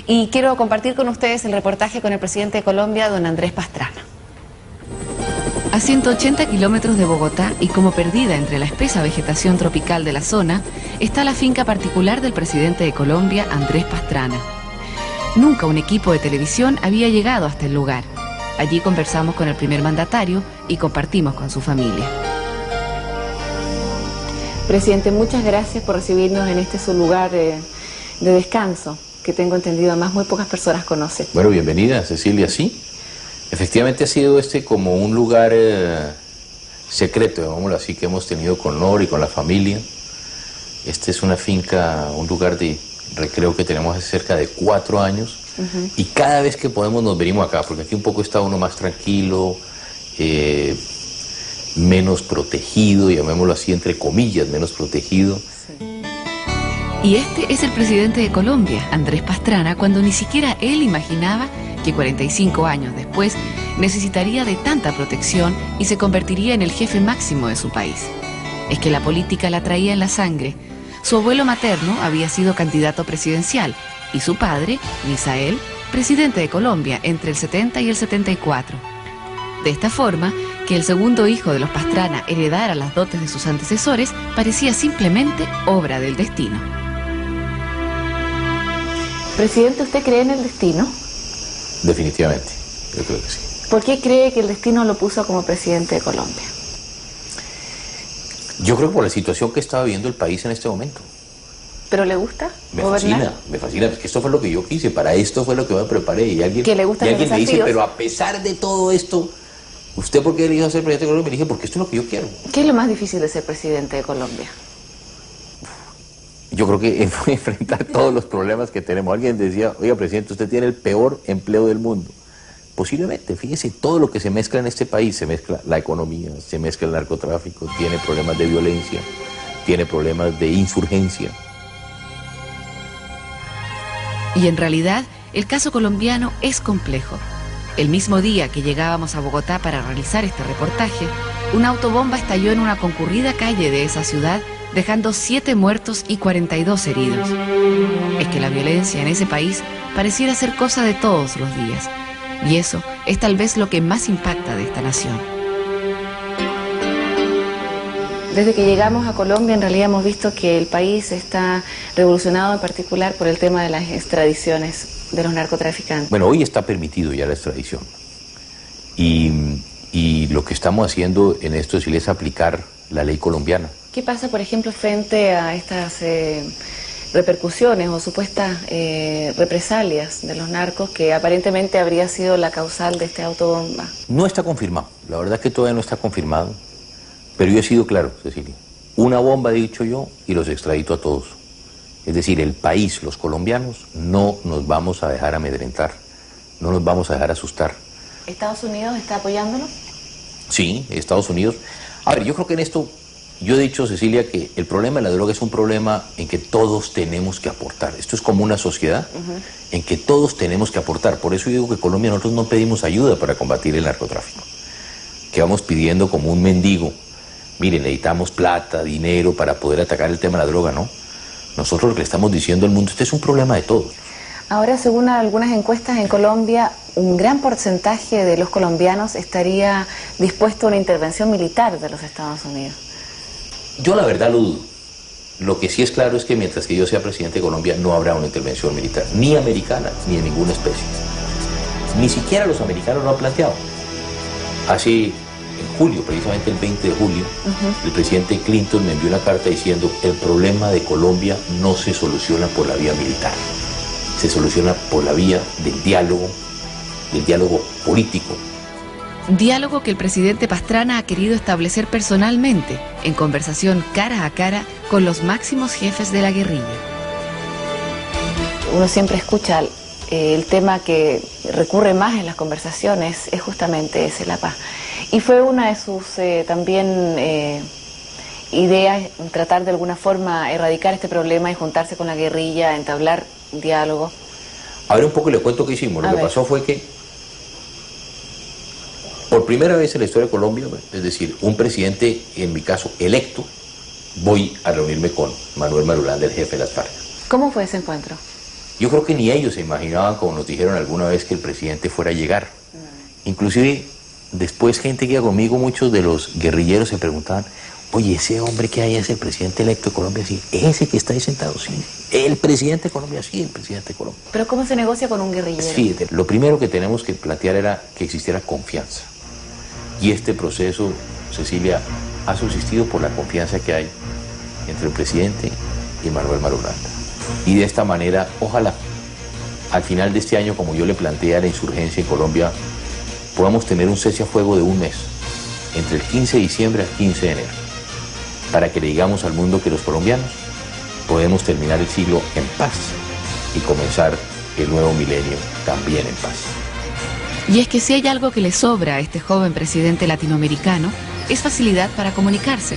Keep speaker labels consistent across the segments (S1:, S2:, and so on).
S1: Y quiero compartir con ustedes el reportaje con el presidente de Colombia, don Andrés Pastrana.
S2: A 180 kilómetros de Bogotá y como perdida entre la espesa vegetación tropical de la zona, está la finca particular del presidente de Colombia, Andrés Pastrana. Nunca un equipo de televisión había llegado hasta el lugar. Allí conversamos con el primer mandatario y compartimos con su familia.
S1: Presidente, muchas gracias por recibirnos en este su lugar de descanso, que tengo entendido además muy pocas personas conocen.
S3: Bueno, bienvenida, Cecilia, sí. Efectivamente ha sido como un lugar secreto, digámoslo así, que hemos tenido con Nora y con la familia. Es una finca, un lugar de recreo que tenemos hace cerca de 4 años. Y cada vez que podemos nos venimos acá, porque aquí un poco está uno más tranquilo, menos protegido, llamémoslo así, entre comillas, menos protegido.
S1: Sí.
S2: Y este es el presidente de Colombia, Andrés Pastrana, cuando ni siquiera él imaginaba que 45 años después necesitaría de tanta protección y se convertiría en el jefe máximo de su país. Es que la política la traía en la sangre. Su abuelo materno había sido candidato presidencial y su padre, Misael, presidente de Colombia entre el 70 y el 74. De esta forma, que el segundo hijo de los Pastrana heredara las dotes de sus antecesores parecía simplemente obra del destino.
S1: Presidente, ¿usted cree en el destino?
S3: Definitivamente, yo creo que sí.
S1: ¿Por qué cree que el destino lo puso como presidente de Colombia?
S3: Yo creo que por la situación que está viviendo el país en este momento.
S1: ¿Pero le gusta
S3: gobernar? Me fascina, porque esto fue lo que yo quise, para esto fue lo que me preparé. Y alguien,
S1: ¿Que le gustan los
S3: me dice,
S1: desafíos?
S3: pero a pesar de todo esto, ¿usted por qué eligió ser presidente de Colombia? Me dije, porque esto es lo que yo quiero.
S1: ¿Qué es lo más difícil de ser presidente de Colombia?
S3: Yo creo que enfrentar todos los problemas que tenemos. Alguien decía, oiga, presidente, usted tiene el peor empleo del mundo. Posiblemente, fíjese, todo lo que se mezcla en este país, se mezcla la economía, se mezcla el narcotráfico, tiene problemas de violencia, tiene problemas de insurgencia.
S2: Y en realidad, el caso colombiano es complejo. El mismo día que llegábamos a Bogotá para realizar este reportaje, una autobomba estalló en una concurrida calle de esa ciudad, dejando 7 muertos y 42 heridos. Es que la violencia en ese país pareciera ser cosa de todos los días. Y eso es tal vez lo que más impacta de esta nación.
S1: Desde que llegamos a Colombia, en realidad hemos visto que el país está revolucionado en particular por el tema de las extradiciones de los narcotraficantes.
S3: Bueno, hoy está permitido ya la extradición. Y lo que estamos haciendo en esto es aplicar la ley colombiana.
S1: ¿Qué pasa, por ejemplo, frente a estas repercusiones o supuestas represalias de los narcos que aparentemente habría sido la causal de esta autobomba?
S3: No está confirmado, la verdad es que todavía no está confirmado, pero yo he sido claro, Cecilia. Una bomba, he dicho yo, y los extradito a todos. Es decir, el país, los colombianos, no nos vamos a dejar amedrentar, no nos vamos a dejar asustar.
S1: ¿Estados Unidos está apoyándolo?
S3: Sí, Estados Unidos. A ver, yo creo que en esto, yo he dicho, Cecilia, que el problema de la droga es un problema en que todos tenemos que aportar. Esto es como una sociedad en que todos tenemos que aportar. Por eso yo digo que en Colombia nosotros no pedimos ayuda para combatir el narcotráfico. Que vamos pidiendo como un mendigo, miren, necesitamos plata, dinero para poder atacar el tema de la droga, ¿no? Nosotros lo que le estamos diciendo al mundo, este es un problema de todos.
S1: Ahora, según algunas encuestas en Colombia, un gran porcentaje de los colombianos estaría dispuesto a una intervención militar de los Estados Unidos.
S3: Yo la verdad lo dudo. Lo que sí es claro es que mientras que yo sea presidente de Colombia no habrá una intervención militar, ni americana, ni de ninguna especie. Ni siquiera los americanos lo han planteado. Así, en julio, precisamente el 20 de julio, el presidente Clinton me envió una carta diciendo el problema de Colombia no se soluciona por la vía militar, se soluciona por la vía del diálogo político.
S2: Diálogo que el presidente Pastrana ha querido establecer personalmente, en conversación cara a cara con los máximos jefes de la guerrilla.
S1: Uno siempre escucha el tema que recurre más en las conversaciones, es justamente ese, la paz. Y fue una de sus también ideas, tratar de alguna forma erradicar este problema y juntarse con la guerrilla, entablar diálogo.
S3: A ver, un poco le cuento qué hicimos. Lo que pasó fue que por primera vez en la historia de Colombia, es decir, un presidente, en mi caso, electo, voy a reunirme con Manuel Marulanda, el jefe de las FARC.
S1: ¿Cómo fue ese encuentro?
S3: Yo creo que ni ellos se imaginaban, como nos dijeron alguna vez, que el presidente fuera a llegar. Inclusive, después gente que iba conmigo, muchos de los guerrilleros se preguntaban, oye, ese hombre que hay es el presidente electo de Colombia, sí, ese que está ahí sentado, sí, el presidente de Colombia, sí, el presidente de Colombia.
S1: ¿Pero cómo se negocia con un guerrillero?
S3: Sí, lo primero que tenemos que plantear era que existiera confianza. Y este proceso, Cecilia, ha subsistido por la confianza que hay entre el presidente y Manuel Marulanda. Y de esta manera, ojalá, al final de este año, como yo le planteé a la insurgencia en Colombia, podamos tener un cese a fuego de un mes, entre el 15 de diciembre al 15 de enero, para que le digamos al mundo que los colombianos podemos terminar el siglo en paz y comenzar el nuevo milenio también en paz.
S2: Y es que si hay algo que le sobra a este joven presidente latinoamericano, es facilidad para comunicarse.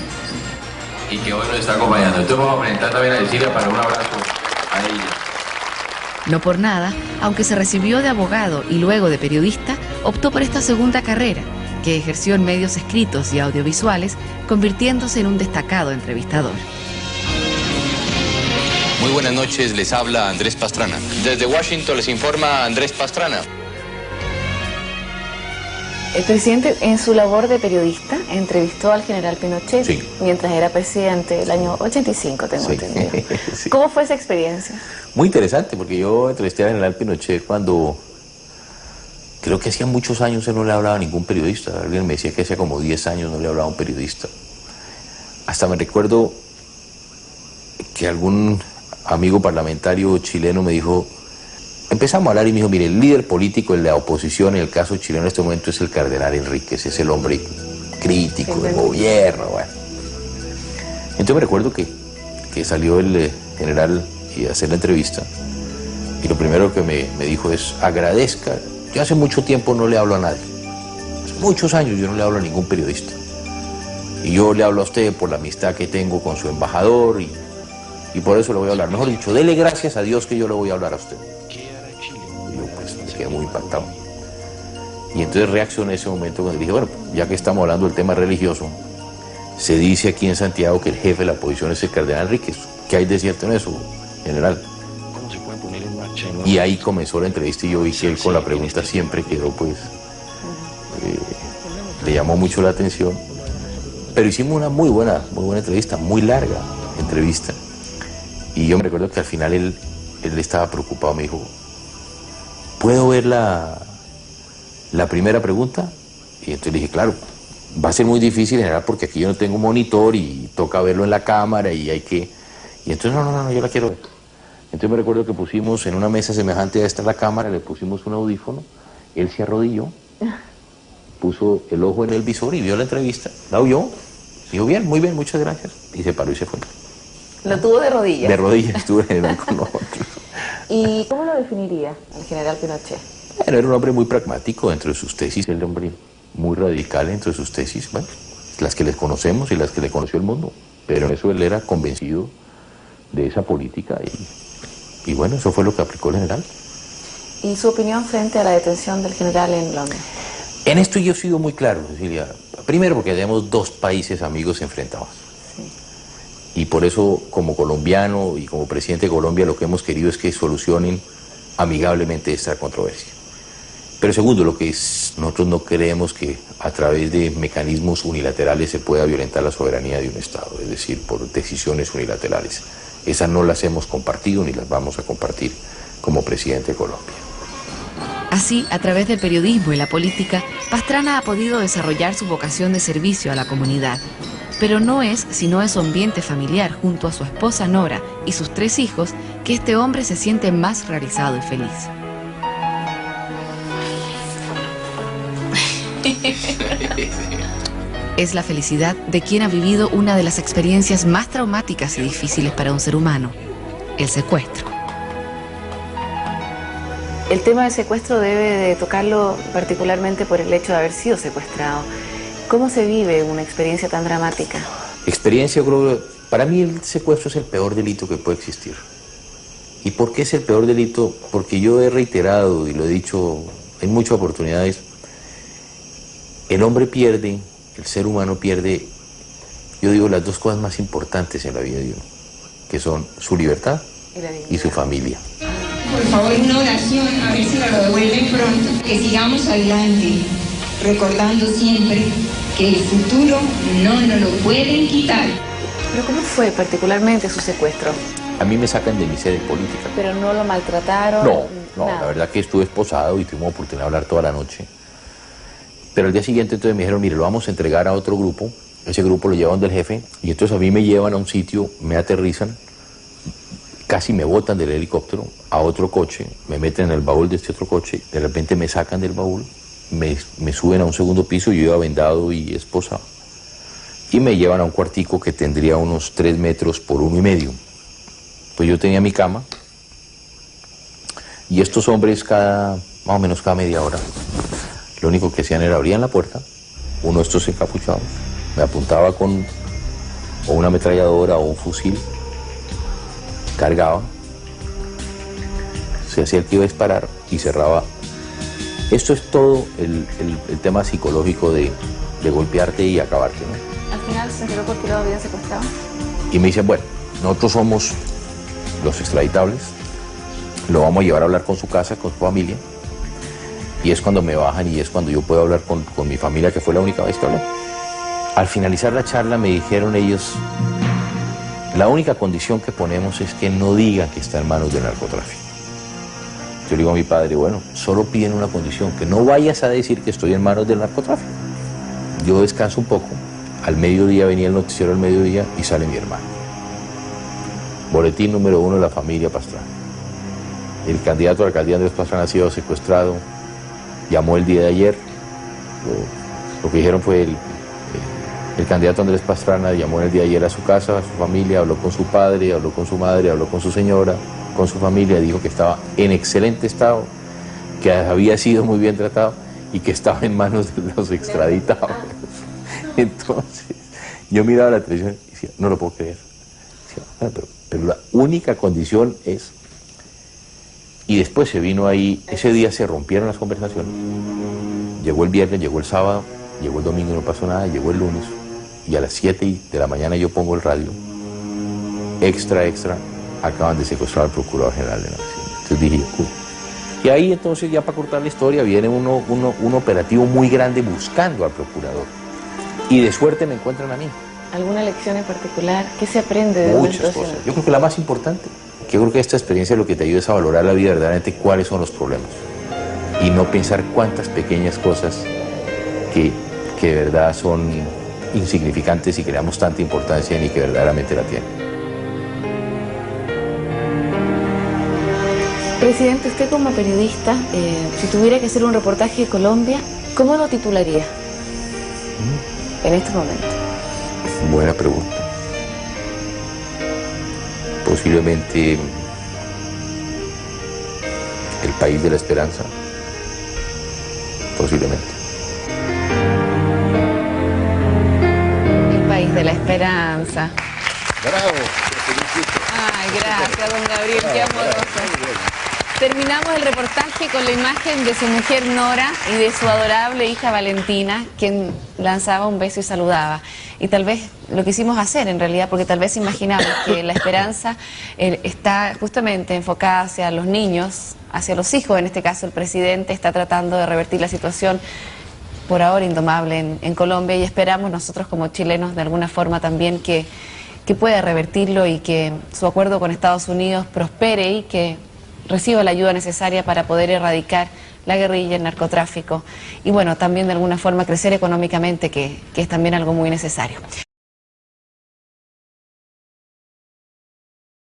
S3: Y que hoy nos está acompañando. Entonces vamos a presentar también a Cecilia para un abrazo a ella.
S2: No por nada, aunque se recibió de abogado y luego de periodista, optó por esta segunda carrera, que ejerció en medios escritos y audiovisuales, convirtiéndose en un destacado entrevistador.
S3: Muy buenas noches, les habla Andrés Pastrana. Desde Washington les informa Andrés Pastrana.
S1: El presidente, en su labor de periodista, entrevistó al general Pinochet,
S3: sí,
S1: mientras era presidente, el año 85, tengo entendido. Sí. ¿Cómo fue esa experiencia?
S3: Muy interesante, porque yo entrevisté al general Pinochet cuando, creo que hacía muchos años él no le hablaba a ningún periodista. Alguien me decía que hacía como 10 años no le hablaba a un periodista. Hasta me recuerdo que algún amigo parlamentario chileno me dijo, empezamos a hablar y me dijo, mire, el líder político de la oposición en el caso chileno en este momento es el cardenal Enríquez, es el hombre crítico del gobierno, bueno. Entonces me recuerdo que salió el general a hacer la entrevista y lo primero que me dijo es, agradezca, yo hace mucho tiempo no le hablo a nadie, hace muchos años yo no le hablo a ningún periodista y yo le hablo a usted por la amistad que tengo con su embajador y por eso le voy a hablar, mejor dicho, dele gracias a Dios que yo le voy a hablar a usted. Quedé muy impactado. Y entonces reaccioné en ese momento cuando dije, bueno, ya que estamos hablando del tema religioso, se dice aquí en Santiago que el jefe de la oposición es el cardenal Enríquez. ¿Qué hay de cierto en eso, general? Y ahí comenzó la entrevista y yo vi que él con la pregunta siempre quedó, pues, le llamó mucho la atención. Pero hicimos una muy buena entrevista, muy larga entrevista. Y yo me recuerdo que al final él estaba preocupado, me dijo, ¿puedo ver la primera pregunta? Y entonces le dije, claro, va a ser muy difícil, general, porque aquí yo no tengo un monitor y toca verlo en la cámara y hay que... Y entonces, no, yo la quiero ver. Entonces me recuerdo que pusimos en una mesa semejante a esta la cámara, le pusimos un audífono, él se arrodilló, puso el ojo en el visor y vio la entrevista, la oyó, dijo, bien, muy bien, muchas gracias, y se paró y se fue.
S1: ¿Lo tuvo de rodillas?
S3: De rodillas estuve general con nosotros.
S1: ¿Y cómo lo definiría el general Pinochet?
S3: Bueno, era un hombre muy pragmático dentro de sus tesis, era un hombre muy radical dentro de sus tesis, bueno, las que les conocemos y las que le conoció el mundo, pero en eso él era convencido de esa política y bueno, eso fue lo que aplicó el general.
S1: ¿Y su opinión frente a la detención del general en Londres?
S3: En esto yo he sido muy claro, Cecilia. Primero porque tenemos dos países amigos enfrentados. Sí. Y por eso, como colombiano y como presidente de Colombia, lo que hemos querido es que solucionen amigablemente esta controversia. Pero segundo, nosotros no creemos que a través de mecanismos unilaterales se pueda violentar la soberanía de un Estado, es decir, por decisiones unilaterales. Esas no las hemos compartido ni las vamos a compartir como presidente de Colombia.
S2: Así, a través del periodismo y la política, Pastrana ha podido desarrollar su vocación de servicio a la comunidad. Pero no es sino en su ambiente familiar, junto a su esposa Nora y sus 3 hijos, que este hombre se siente más realizado y feliz. Es la felicidad de quien ha vivido una de las experiencias más traumáticas y difíciles para un ser humano, el secuestro.
S1: El tema del secuestro debe de tocarlo particularmente por el hecho de haber sido secuestrado. ¿Cómo se vive una experiencia tan dramática?
S3: Experiencia, creo, para mí el secuestro es el peor delito que puede existir. ¿Y por qué es el peor delito? Porque yo he reiterado y lo he dicho en muchas oportunidades, el hombre pierde, el ser humano pierde, yo digo, las dos cosas más importantes en la vida de uno, que son su libertad y su familia.
S4: Por favor, una oración, a ver si nos lo devuelven pronto. Que sigamos adelante, recordando siempre que el futuro no nos lo pueden quitar.
S1: ¿Pero cómo fue particularmente su secuestro?
S3: A mí me sacan de mi sede política.
S1: ¿Pero no lo maltrataron?
S3: No,
S1: nada.
S3: la verdad que estuve esposado y tuvimos oportunidad de hablar toda la noche. Pero al día siguiente entonces me dijeron, mire, lo vamos a entregar a otro grupo. Ese grupo lo llevan del jefe y entonces a mí me llevan a un sitio, me aterrizan, casi me botan del helicóptero a otro coche, me meten en el baúl de este otro coche, de repente me sacan del baúl, me suben a un segundo piso, yo iba vendado y esposado, y me llevan a un cuartico que tendría unos 3 metros por 1,5. Pues yo tenía mi cama y estos hombres más o menos cada media hora, lo único que hacían era abrían la puerta, uno de estos encapuchados, me apuntaba con o una ametralladora o un fusil, cargaba, se hacía el que iba a disparar y cerraba. Esto es todo el tema psicológico de golpearte y acabarte, ¿no?
S1: Al final se enteró por qué lo habían secuestrado.
S3: Y me dicen, bueno, nosotros somos los extraditables, lo vamos a llevar a hablar con su casa, con su familia, y es cuando me bajan y es cuando yo puedo hablar con mi familia, que fue la única vez que hablé. Al finalizar la charla me dijeron ellos, la única condición que ponemos es que no diga que está en manos del narcotráfico. Yo le digo a mi padre, bueno, solo piden una condición, que no vayas a decir que estoy en manos del narcotráfico. Yo descanso un poco, al mediodía venía el noticiero al mediodía y sale mi hermano. Boletín número 1 de la familia Pastrana. El candidato a la alcaldía Andrés Pastrana ha sido secuestrado, llamó el día de ayer, lo que dijeron fue el candidato Andrés Pastrana llamó el día de ayer a su casa, a su familia, habló con su padre, habló con su madre, habló con su señora, con su familia, dijo que estaba en excelente estado, que había sido muy bien tratado y que estaba en manos de los extraditados. Entonces, yo miraba la televisión y decía, no lo puedo creer. Decía, bueno, pero la única condición es... Y después se vino ahí, ese día se rompieron las conversaciones. Llegó el viernes, llegó el sábado, llegó el domingo y no pasó nada, llegó el lunes. Y a las 7 de la mañana yo pongo el radio. Extra, acaban de secuestrar al Procurador General de la Nación. Entonces dije, uy. Y ahí entonces, ya para cortar la historia, viene un operativo muy grande buscando al Procurador. Y de suerte me encuentran a mí.
S1: ¿Alguna lección en particular? ¿Qué se aprende de una
S3: Muchas
S1: situación?
S3: cosas. Yo creo que la más importante, que yo creo que esta experiencia lo que te ayuda es a valorar la vida verdaderamente, cuáles son los problemas. Y no pensar cuántas pequeñas cosas que de verdad son insignificantes y que le damos tanta importancia ni que verdaderamente la tienen.
S1: Presidente, usted como periodista, si tuviera que hacer un reportaje de Colombia, ¿cómo lo titularía en este momento?
S3: Buena pregunta. Posiblemente el país de la esperanza. Posiblemente.
S1: El país de la esperanza.
S3: Bravo.
S1: Ay, gracias, don Gabriel, qué amoroso. Terminamos el reportaje con la imagen de su mujer Nora y de su adorable hija Valentina, quien lanzaba un beso y saludaba. Y tal vez lo quisimos hacer en realidad, porque tal vez imaginamos que la esperanza está justamente enfocada hacia los niños, hacia los hijos. En este caso el presidente está tratando de revertir la situación por ahora indomable en Colombia, y esperamos nosotros como chilenos de alguna forma también que pueda revertirlo y que su acuerdo con Estados Unidos prospere y que reciba la ayuda necesaria para poder erradicar la guerrilla, el narcotráfico y bueno, también de alguna forma crecer económicamente, que es también algo muy necesario.